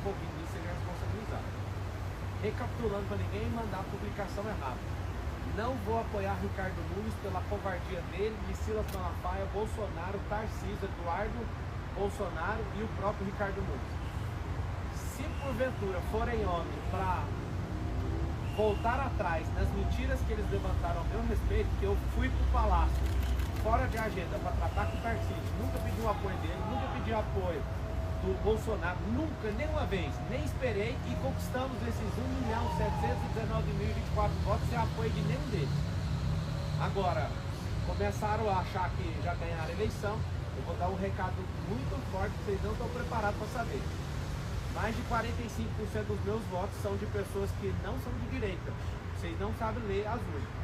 envolvido nisso seja responsabilizado. Recapitulando para ninguém mandar a publicação errada. Não vou apoiar Ricardo Nunes pela covardia dele, de Silas Malafaia, Bolsonaro, Tarcísio, Eduardo Bolsonaro e o próprio Ricardo Nunes. Se porventura forem homens para voltar atrás nas mentiras que eles levantaram ao meu respeito, que eu fui para o Palácio fora de agenda para tratar com o Tarcísio, nunca pedi o apoio dele, nunca pedi o apoio do Bolsonaro, nunca, nenhuma vez, nem esperei, e conquistamos esses 1.719.024 votos sem apoio de nenhum deles. Agora, começaram a achar que já ganharam a eleição. Eu vou dar um recado muito forte que vocês não estão preparados para saber. Mais de 45% dos meus votos são de pessoas que não são de direita. Vocês não sabem ler as urnas.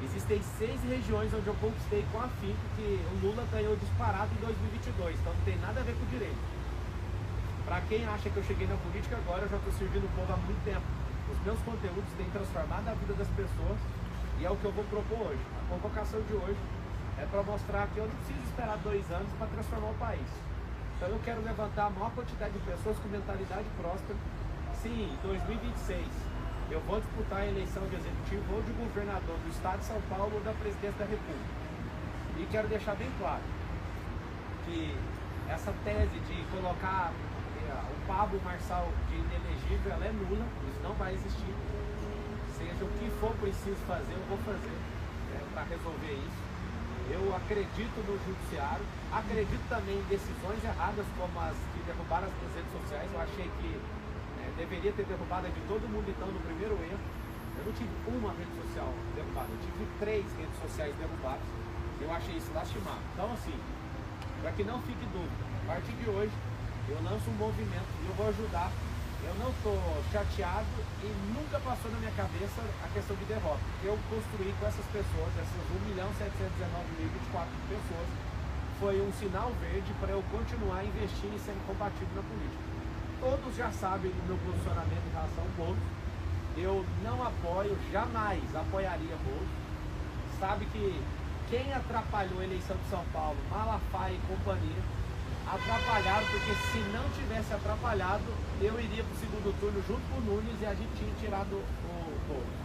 Existem 6 regiões onde eu conquistei com afinco que o Lula ganhou disparado em 2022, então não tem nada a ver com o direito. Para quem acha que eu cheguei na política agora, eu já estou servindo o povo há muito tempo. Os meus conteúdos têm transformado a vida das pessoas e é o que eu vou propor hoje. A convocação de hoje é para mostrar que eu não preciso esperar 2 anos para transformar o país. Então eu quero levantar a maior quantidade de pessoas com mentalidade próspera. Sim, em 2026 eu vou disputar a eleição de executivo ou de governador do estado de São Paulo ou da presidência da República. E quero deixar bem claro que essa tese de colocar o Pablo Marçal de inelegível, ela é nula, isso não vai existir. Seja o que for preciso fazer, eu vou fazer para resolver isso. Eu acredito no judiciário, acredito também em decisões erradas como as que derrubaram as redes sociais. Eu achei que deveria ter derrubado de todo mundo, então, no primeiro erro. Eu não tive uma rede social derrubada, eu tive 3 redes sociais derrubadas. Eu achei isso lastimável. Então, assim, para que não fique dúvida, a partir de hoje eu lanço um movimento e eu vou ajudar. Eu não estou chateado e nunca passou na minha cabeça a questão de derrota. Eu construí com essas pessoas, essas 1.719.024 pessoas, foi um sinal verde para eu continuar investindo e sendo combativo na política. Todos já sabem do meu posicionamento em relação ao Boulos. Eu não apoio, jamais apoiaria Boulos. Sabe que quem atrapalhou a eleição de São Paulo, Malafaia e companhia, atrapalharam, porque se não tivesse atrapalhado, eu iria para o segundo turno junto com o Nunes e a gente tinha tirado o Boulos.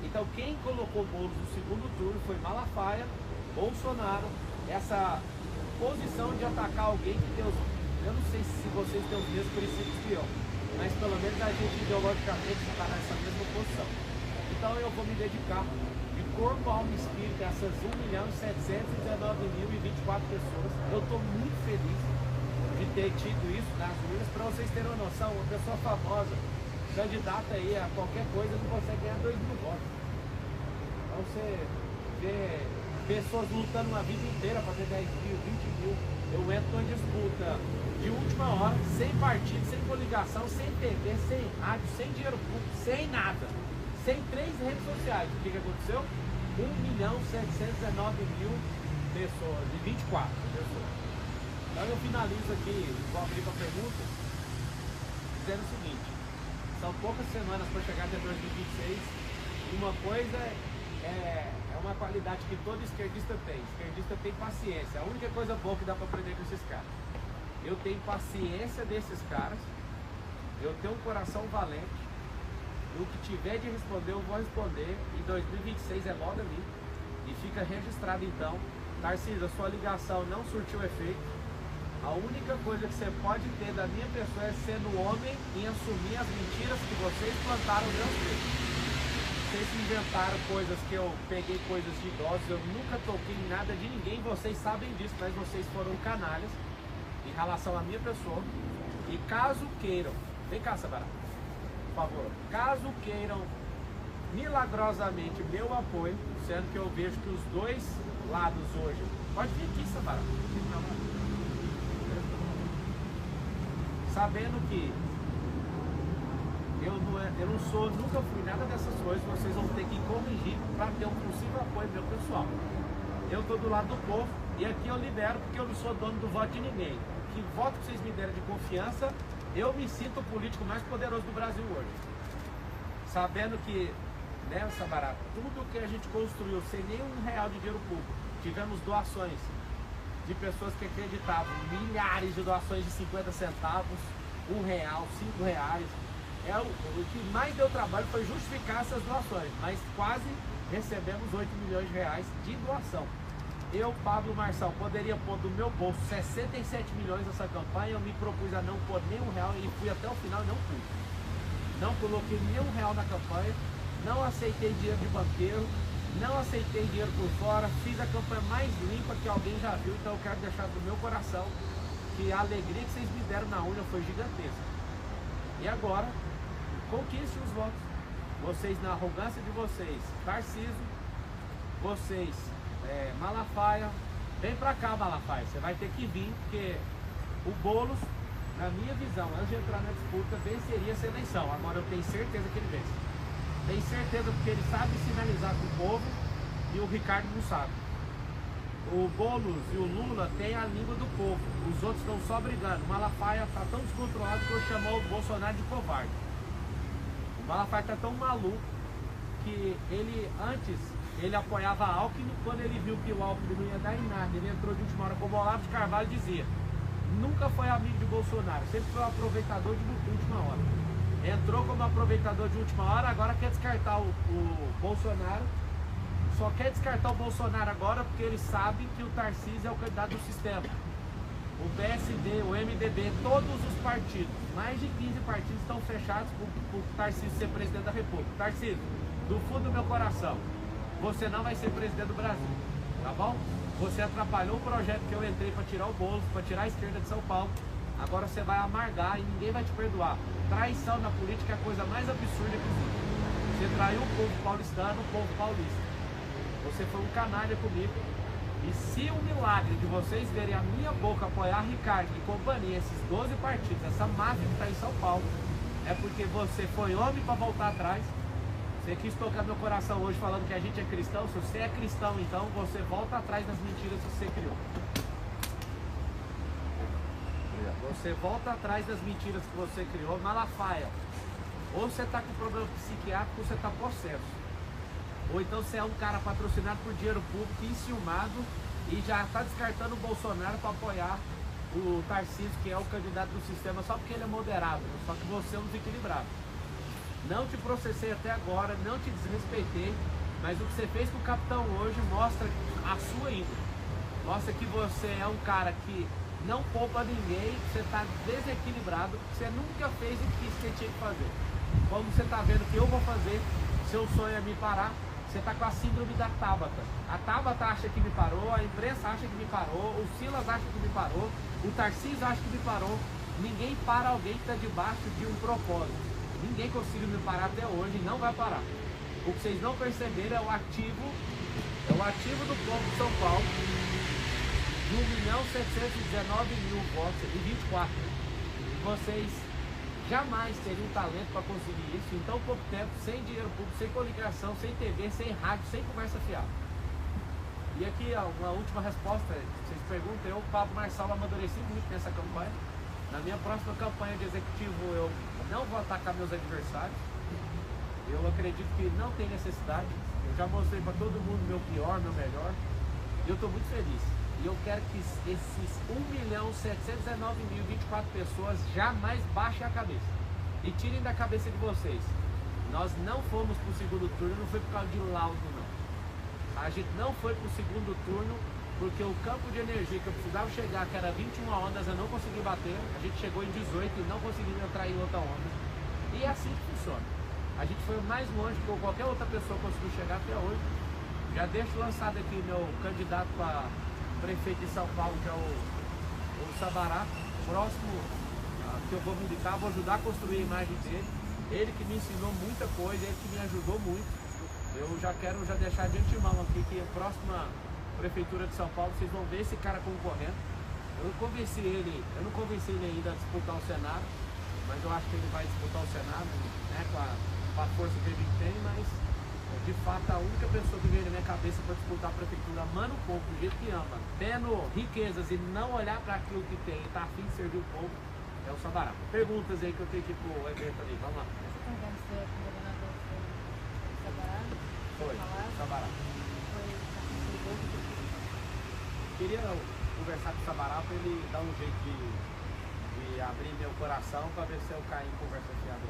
Então quem colocou o Boulos no segundo turno foi Malafaia, Bolsonaro, essa posição de atacar alguém que Deus... Eu não sei se vocês têm os mesmos princípios que eu, mas pelo menos a gente ideologicamente está nessa mesma posição. Então eu vou me dedicar de corpo, alma e espírito a essas 1.719.024 pessoas. Eu estou muito feliz de ter tido isso nas urnas. Para vocês terem uma noção, uma pessoa famosa, candidata aí a qualquer coisa, não consegue ganhar 2.000 votos. Então você vê pessoas lutando uma vida inteira para ter 10 mil, 20 mil. Eu entro em disputa de última hora, sem partido, sem coligação, sem TV, sem rádio, sem dinheiro público, sem nada. Sem 3 redes sociais. O que aconteceu? 1.719.000 pessoas, de 24 pessoas. Então eu finalizo aqui, vou abrir para pergunta, dizendo o seguinte: são poucas semanas para chegar até 2026 e uma coisa é uma qualidade que todo esquerdista tem. Esquerdista tem paciência. A única coisa boa que dá para aprender com esses caras. Eu tenho paciência desses caras, eu tenho um coração valente. O que tiver de responder, eu vou responder. Em 2026 é logo ali. E fica registrado então. Tarcísio, a sua ligação não surtiu efeito. A única coisa que você pode ter da minha pessoa é sendo homem e assumir as mentiras que vocês plantaram no meu peito. Vocês inventaram coisas que eu peguei, coisas de idosos, eu nunca toquei em nada de ninguém, vocês sabem disso, mas vocês foram canalhas em relação à minha pessoa. E caso queiram, vem cá, Sabará, por favor, caso queiram milagrosamente meu apoio, sendo que eu vejo que os dois lados hoje, pode vir aqui, Sabará, sabendo que eu não sou, nunca fui nada dessas coisas, vocês vão ter que corrigir para ter um possível apoio meu pessoal. Eu estou do lado do povo e aqui eu libero porque eu não sou dono do voto de ninguém. Que voto que vocês me deram de confiança, eu me sinto o político mais poderoso do Brasil hoje. Sabendo que, né, Sabará, tudo que a gente construiu sem nenhum real de dinheiro público, tivemos doações de pessoas que acreditavam, milhares de doações de 50 centavos, R$1, R$5. O que mais deu trabalho foi justificar essas doações, mas quase recebemos R$8 milhões de doação. Eu, Pablo Marçal, poderia pôr do meu bolso 67 milhões nessa campanha. Eu me propus a não pôr nem R$1 e fui até o final e não fui. Não coloquei nem R$1 na campanha, não aceitei dinheiro de banqueiro, não aceitei dinheiro por fora, fiz a campanha mais limpa que alguém já viu. Então eu quero deixar do meu coração que a alegria que vocês me deram na urna foi gigantesca. E agora, conquiste os votos. Vocês, na arrogância de vocês, Tarcísio, vocês, Malafaia, vem pra cá, Malafaia, você vai ter que vir, porque o Boulos, na minha visão, antes de entrar na disputa, venceria essa eleição. Agora eu tenho certeza que ele vence. Tenho certeza porque ele sabe sinalizar com o povo e o Ricardo não sabe. O Boulos e o Lula têm a língua do povo, os outros estão só brigando. O Malafaia está tão descontrolado que eu chamou o Bolsonaro de covarde. O Malafaia está tão maluco que ele antes apoiava a Alckmin. Quando ele viu que o Alckmin não ia dar em nada, ele entrou de última hora, como o Olavo de Carvalho dizia. Nunca foi amigo de Bolsonaro, sempre foi um aproveitador de última hora. Entrou como aproveitador de última hora, agora quer descartar o Bolsonaro. Só quer descartar o Bolsonaro agora porque ele sabe que o Tarcísio é o candidato do sistema. O PSD, o MDB, todos os partidos, mais de 15 partidos estão fechados por Tarcísio ser presidente da República. Tarcísio, do fundo do meu coração, você não vai ser presidente do Brasil, tá bom? Você atrapalhou o projeto que eu entrei para tirar o Boulos, para tirar a esquerda de São Paulo. Agora você vai amargar e ninguém vai te perdoar. Traição na política é a coisa mais absurda que existe. Você traiu o povo paulistano, o povo paulista. Você foi um canalha comigo. E se o milagre de vocês verem a minha boca apoiar Ricardo e companhia, esses 12 partidos, essa máfia que está em São Paulo, é porque você foi homem para voltar atrás. Você quis tocar meu coração hoje falando que a gente é cristão. Se você é cristão, então você volta atrás das mentiras que você criou. Você volta atrás das mentiras que você criou. Malafaia, ou você está com problema psiquiátrico ou você está possesso. Ou então você é um cara patrocinado por dinheiro público, enciumado, e já está descartando o Bolsonaro para apoiar o Tarcísio, que é o candidato do sistema, só porque ele é moderado, só que você é um desequilibrado. Não te processei até agora, não te desrespeitei, mas o que você fez com o capitão hoje mostra a sua índole. Mostra que você é um cara que não poupa ninguém, você está desequilibrado, você nunca fez o que você tinha que fazer. Como você está vendo que eu vou fazer, seu sonho é me parar, você está com a síndrome da Tabata. A Tabata acha que me parou, a imprensa acha que me parou, o Silas acha que me parou, o Tarcísio acha que me parou. Ninguém para alguém que está debaixo de um propósito. Ninguém conseguiu me parar até hoje e não vai parar. O que vocês não perceberam é o ativo do povo de São Paulo, de 1.719.000 votos e 24. Vocês jamais teriam talento para conseguir isso em tão pouco tempo, sem dinheiro público, sem coligação, sem TV, sem rádio, sem conversa fiada. E aqui uma última resposta, vocês perguntam, eu, Pablo Marçal, amadureci muito nessa campanha. Na minha próxima campanha de executivo eu não vou atacar meus adversários. Eu acredito que não tem necessidade. Eu já mostrei para todo mundo meu pior, meu melhor. E eu estou muito feliz. E eu quero que esses 1.719.024 pessoas jamais baixem a cabeça. E tirem da cabeça de vocês. Nós não fomos para o segundo turno, não foi por causa de laudo, não. A gente não foi para o segundo turno porque o campo de energia que eu precisava chegar, que era 21 ondas, eu não consegui bater. A gente chegou em 18 e não conseguimos entrar em outra onda. E é assim que funciona. A gente foi mais longe que qualquer outra pessoa conseguiu chegar até hoje. Já deixo lançado aqui meu candidato para prefeito de São Paulo, que é o Sabará. Próximo que eu vou me indicar, vou ajudar a construir a imagem dele. Ele que me ensinou muita coisa, ele que me ajudou muito. Eu já quero deixar de antemão aqui que a próxima prefeitura de São Paulo, vocês vão ver esse cara concorrendo. Eu não convenci ele ainda a disputar o Senado, mas eu acho que ele vai disputar o Senado, né, com a força que ele tem, mas de fato a única pessoa que veio na minha cabeça para disputar a prefeitura, amando o povo do jeito que ama, tendo riquezas e não olhar para aquilo que tem e tá afim de servir o povo, é o Sabará. Perguntas aí que eu tenho que ir pro evento ali, vamos lá. Você conversou com o governador Sabará? Foi, Sabará. Queria conversar com o Sabará para ele dar um jeito de de abrir meu coração para ver se eu cair em conversa fiada.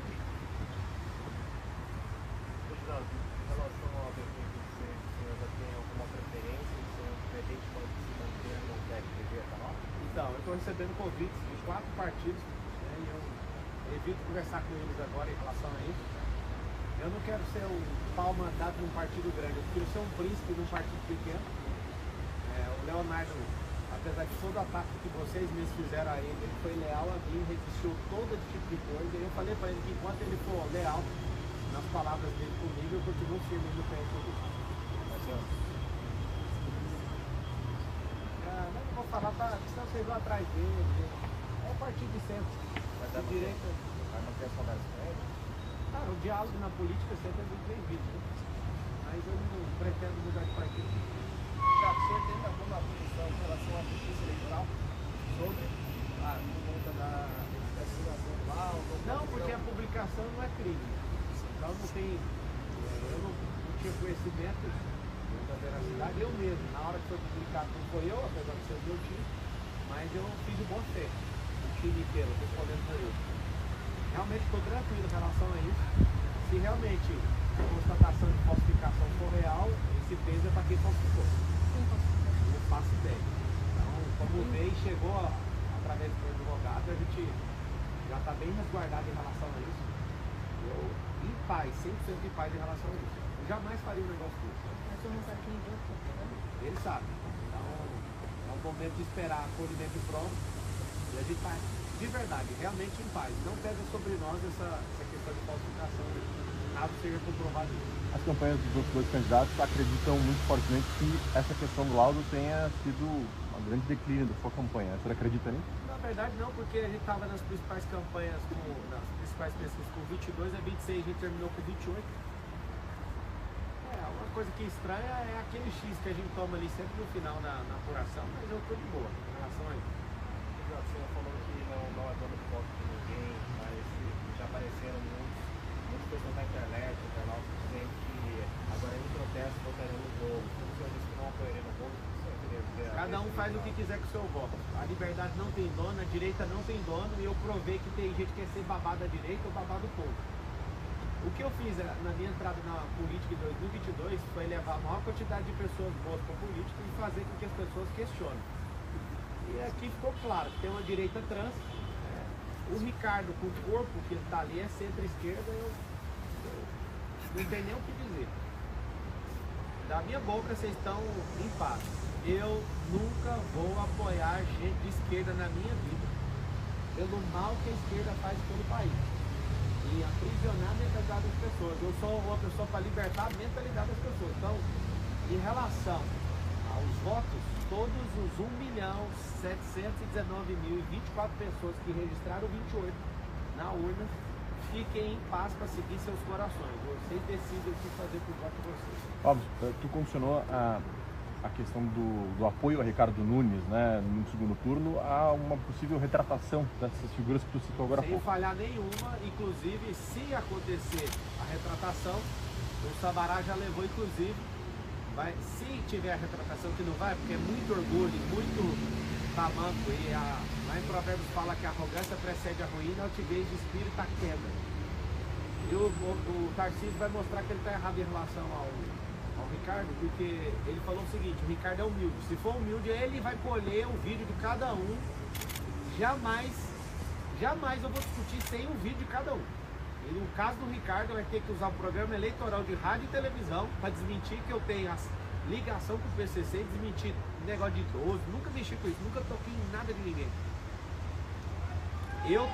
Reginaldo, em relação ao defeito do senhor já tem alguma preferência? O senhor pretende se manter no PSDB até lá? Então, eu estou recebendo convites de 4 partidos, né, e eu evito conversar com eles agora em relação a isso. Eu não quero ser um pau mandado de um partido grande, eu prefiro ser um príncipe de um partido pequeno. O Leonardo, apesar de todo ataque que vocês mesmos fizeram a ele foi leal a mim, resistiu todo tipo de coisa. E eu falei para ele que enquanto ele for leal nas palavras dele comigo, eu continuo firme no pé comigo. Mas não vou falar, senão vocês vão atrás dele. É o partido de sempre. Vai dar direito. Vai manter a conversa com ele? O diálogo na política sempre é muito bem-vindo, né? Mas eu não pretendo mudar de partido. Já, o senhor tem alguma posição em relação à justiça eleitoral sobre a conta da assinação do laudo? Não, porque a publicação não é crime. Então não tem. Eu não tinha conhecimento da veracidade. Eu mesmo, na hora que foi publicado, não foi eu, apesar de ser o meu time, mas eu fiz o bom fé. O time inteiro, respondendo por isso. Realmente estou tranquilo em relação a isso. Se realmente a constatação de falsificação for real, esse peso é para quem falsificou. Não faço ideia. Então, como veio e chegou através do advogado, a gente já está bem resguardado em relação a isso. Eu, em paz, 100% em paz em relação a isso. Eu jamais faria um negócio desse. Mas tu não sabe quem deu, Ele sabe. Então, é um momento de esperar acolhimento pronto. E a gente está, de verdade, realmente em paz. Não pesa sobre nós essa questão de falsificação, caso seja comprovado isso. As campanhas dos outros 2 candidatos acreditam muito fortemente que essa questão do laudo tenha sido uma grande declínio da sua campanha. Você acredita nisso? Na verdade não, porque a gente estava nas principais campanhas, nas principais pesquisas com 22 a 26, a gente terminou com 28. Uma coisa que estranha é aquele X que a gente toma ali sempre no final na apuração, mas eu estou de boa em relação a isso. O senhor falou que não é dono de voto de ninguém, mas já apareceram muitas pessoas na internet, internautas, dizendo que agora em protesto votarão no Boulos. O senhor disse que não apoiaria no Boulos, o senhor queria dizer? Cada um faz o que quiser com o seu voto. A liberdade não tem dono, a direita não tem dono, e eu provei que tem gente que quer ser babado da direita ou babado do povo. O que eu fiz na minha entrada na política em 2022 foi levar a maior quantidade de pessoas boas para a política e fazer com que as pessoas questionem. E aqui ficou claro que tem uma direita trans. O Ricardo, com o corpo que ele está ali, é centro-esquerda, eu não tenho nem o que dizer. Da minha boca, vocês estão em paz. Eu nunca vou apoiar gente de esquerda na minha vida, pelo mal que a esquerda faz pelo país. E aprisionar a mentalidade das pessoas. Eu sou uma pessoa para libertar a mentalidade das pessoas. Então, em relação aos votos, todos os 1.719.024 pessoas que registraram 28 na urna, fiquem em paz para seguir seus corações. Vocês decidem o que fazer com o voto de vocês. Óbvio, tu mencionou a questão do apoio a Ricardo Nunes, né, no segundo turno, há uma possível retratação dessas figuras que tu citou agora há Sem pouco. falhar nenhuma, inclusive, se acontecer a retratação, o Sabará já levou, inclusive, se tiver a retratação, que não vai, porque é muito orgulho, muito tamanco, e lá em Provérbios fala que a arrogância precede a ruína, a altivez de espírito a queda. E o Tarcísio vai mostrar que ele está errado em relação ao Ricardo, porque ele falou o seguinte: o Ricardo é humilde. Se for humilde, ele vai colher o vídeo de cada um. Jamais eu vou discutir sem o vídeo de cada um. E no caso do Ricardo, vai ter que usar o programa eleitoral de rádio e televisão para desmentir que eu tenho a ligação com o PCC, desmentir negócio de idoso. Nunca mexi com isso, nunca toquei em nada de ninguém. Eu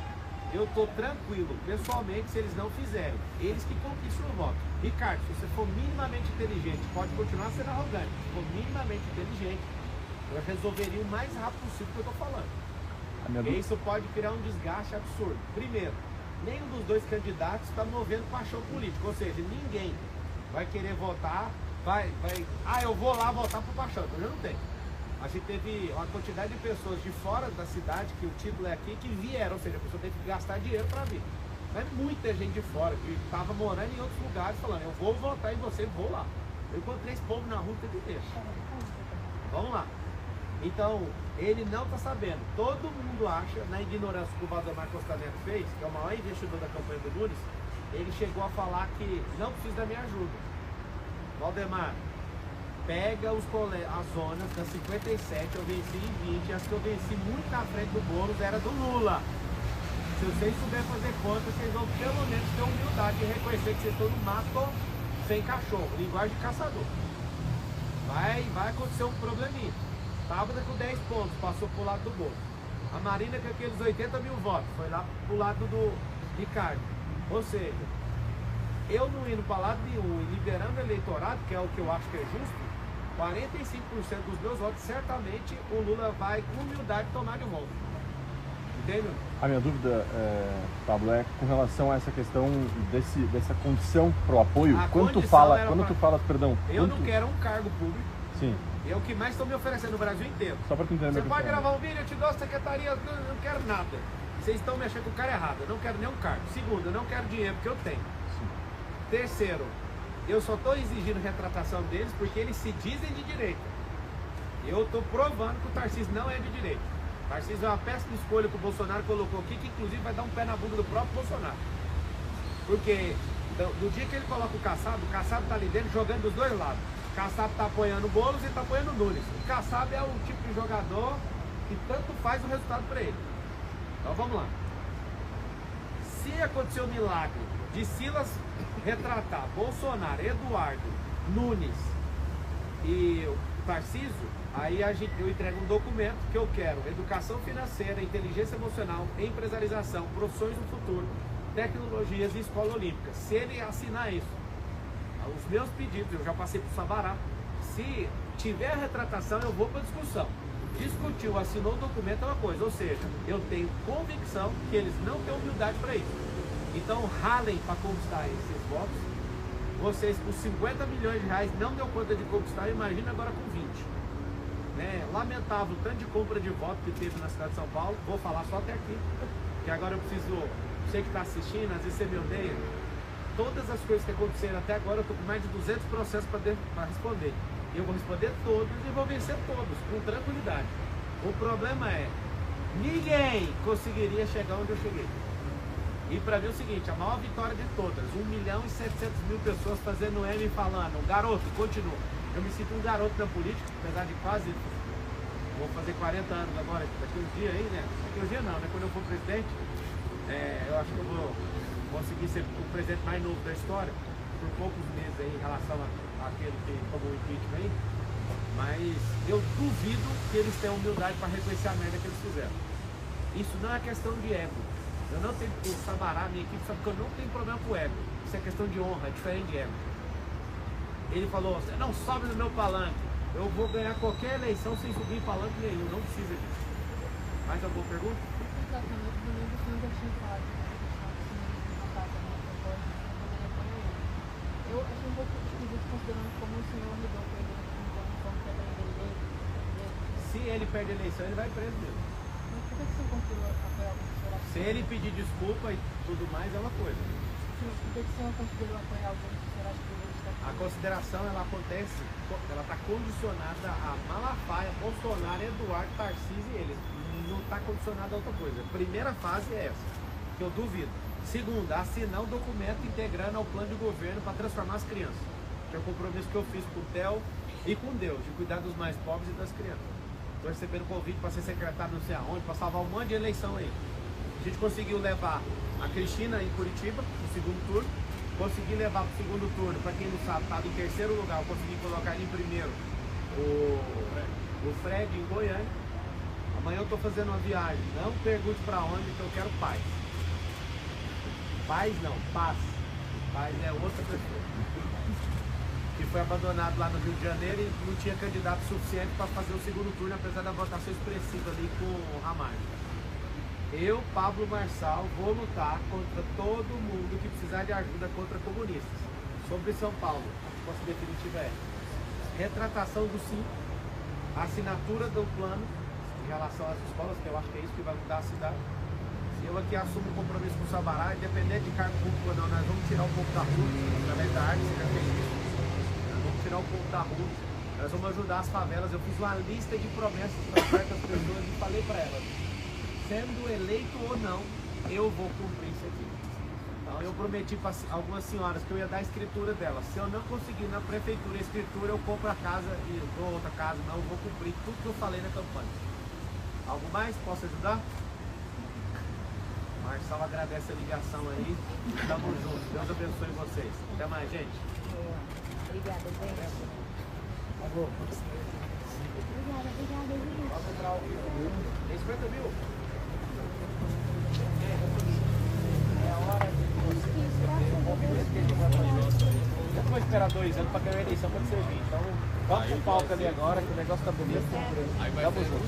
tô tranquilo, pessoalmente, se eles não fizerem. Eles que conquistam o voto. Ricardo, se você for minimamente inteligente, pode continuar sendo arrogante. Se for minimamente inteligente, eu resolveria o mais rápido possível o que eu tô falando. Porque isso pode criar um desgaste absurdo. Primeiro, nenhum dos 2 candidatos está movendo paixão política. Ou seja, ninguém vai querer votar, eu vou lá votar por paixão. Eu não tenho. A gente teve uma quantidade de pessoas de fora da cidade, que o título é aqui, que vieram, ou seja, a pessoa teve que gastar dinheiro para vir. Mas muita gente de fora, que estava morando em outros lugares, falando, eu vou votar em você, vou lá. Eu encontrei esse povo na rua o tempo inteiro. Vamos lá. Então, ele não está sabendo. Todo mundo acha, na ignorância que o Valdemar Costa Neto fez, que é o maior investidor da campanha do Nunes, ele chegou a falar que não precisa da minha ajuda. Valdemar, pega as zonas da 57, eu venci em 20, as que eu venci muito na frente do Boulos era do Lula. Se vocês souberem fazer conta, vocês vão pelo menos ter humildade de reconhecer que vocês estão no mato sem cachorro, linguagem de caçador. Vai acontecer um probleminha. Tábua com 10 pontos, passou pro lado do Boulos. A Marina com aqueles 80 mil votos, foi lá pro lado do Ricardo. Ou seja, eu não indo para lado nenhum e liberando o eleitorado, que é o que eu acho que é justo, 45% dos meus votos, certamente o Lula vai com humildade tomar de volta. Entende? A minha dúvida, Pablo, é com relação a essa questão dessa condição para o apoio. Quando tu fala, perdão. Eu não quero um cargo público. Sim. É o que mais estão me oferecendo no Brasil inteiro. Só para tu entender. Você pode gravar um vídeo, eu te dou a secretaria, eu não quero nada. Vocês estão me achando com o cara errado, eu não quero nenhum cargo. Segundo, eu não quero dinheiro, porque eu tenho. Sim. Terceiro, eu só estou exigindo retratação deles porque eles se dizem de direita. Eu estou provando que o Tarcísio não é de direita. O Tarcísio é uma péssima escolha que o Bolsonaro colocou aqui, que inclusive vai dar um pé na bunda do próprio Bolsonaro. Porque do dia que ele coloca o Kassab está ali dentro jogando dos dois lados. O Kassab está apoiando o Boulos e está apoiando o Nunes. O Kassab é o tipo de jogador que tanto faz o resultado para ele. Então vamos lá. Se acontecer o milagre de Silas retratar Bolsonaro, Eduardo, Nunes e o Tarcísio, aí eu entrego um documento que eu quero: educação financeira, inteligência emocional, empresarização, profissões do futuro, tecnologias e escola olímpica. Se ele assinar isso, os meus pedidos, eu já passei por Sabará, se tiver retratação eu vou para discussão. Discutiu, assinou o documento é uma coisa, ou seja, eu tenho convicção que eles não têm humildade para isso. Então ralem para conquistar esses votos. Vocês com 50 milhões de reais não deu conta de conquistar, imagina agora com 20. Né? Lamentável o tanto de compra de voto que teve na cidade de São Paulo. Vou falar só até aqui, que agora eu preciso, você que está assistindo, às vezes você me odeia. Todas as coisas que aconteceram até agora, eu estou com mais de 200 processos para responder. Eu vou responder todos e vou vencer todos, com tranquilidade. O problema é, ninguém conseguiria chegar onde eu cheguei. E para mim é o seguinte, a maior vitória de todas, 1.700.000 pessoas fazendo M e falando, garoto, continua. Eu me sinto um garoto na política, apesar de quase, vou fazer 40 anos agora, daqui uns dias aí, né? Daqui uns dias não, né? Quando eu for presidente, eu acho que eu vou conseguir ser o presidente mais novo da história, por poucos meses aí, em relação àquele que tomou o impeachment aí. Mas eu duvido que eles tenham humildade para reconhecer a merda que eles fizeram. Isso não é questão de ego. Eu não tenho, o Sabará, minha equipe sabe que eu não tenho problema com ego. Isso é questão de honra, é diferente de ego. Ele falou, você não sobe no meu palanque. Eu vou ganhar qualquer eleição sem subir em palanque nenhum, não precisa disso. Mais alguma pergunta? Exatamente, domingo o senhor já tinha falado, eu achei um pouco esquisito considerando como o senhor lidou com ele, como dele. Se ele perde a eleição, ele vai preso mesmo. Mas por que o senhor continuou a apoiar o senhor? Se ele pedir desculpa e tudo mais, é uma coisa. Por que o senhor considerou apoiar alguém que o senhor acha que ele está... A consideração, ela acontece, ela está condicionada a Malafaia, Bolsonaro, Eduardo, Tarcísio e eles. Não está condicionada a outra coisa. A primeira fase é essa, que eu duvido. Segunda, assinar um documento integrando ao plano de governo para transformar as crianças. Que é o compromisso que eu fiz com o Theo e com Deus, de cuidar dos mais pobres e das crianças. Estou recebendo convite para ser secretário não sei aonde, para salvar um monte de eleição aí. A gente conseguiu levar a Cristina em Curitiba, no segundo turno. Consegui levar para o segundo turno, para quem não sabe, estava em terceiro lugar, eu consegui colocar ele em primeiro, o Fred em Goiânia. Amanhã eu estou fazendo uma viagem, não pergunte para onde, que eu quero paz. Paz não, paz. Paz é outra pessoa. Que foi abandonado lá no Rio de Janeiro e não tinha candidato suficiente para fazer o segundo turno, apesar da votação expressiva ali com o Ramalho. Eu, Pablo Marçal, vou lutar contra todo mundo que precisar de ajuda contra comunistas. Sobre São Paulo, a resposta definitiva é retratação do sim, assinatura do plano em relação às escolas, que eu acho que é isso que vai mudar a cidade. Eu aqui assumo um compromisso com o Sabará, independente de cargo público ou não, nós vamos tirar o povo da rua, através da arte, você já fez isso. Nós vamos tirar o povo da rua, Nós vamos ajudar as favelas. Eu fiz uma lista de promessas para certas pessoas e falei para elas, sendo eleito ou não, eu vou cumprir isso aqui. Então eu prometi para algumas senhoras que eu ia dar a escritura delas. Se eu não conseguir na prefeitura a escritura, eu compro a casa e dou outra casa. Não, eu vou cumprir tudo que eu falei na campanha. Algo mais? Posso ajudar? Marçal agradece a ligação aí. Tamo junto. Deus abençoe vocês. Até mais, gente. Obrigada, gente. Obrigada, gente. Vamos comprar o tem 50 mil? É a hora de você receber o movimento que a gente vai fazer. Eu não vou esperar 2 anos para ganhar a eleição para ser 20. Então, vamos pro palco ali agora, que o negócio tá bonito. Tamo junto.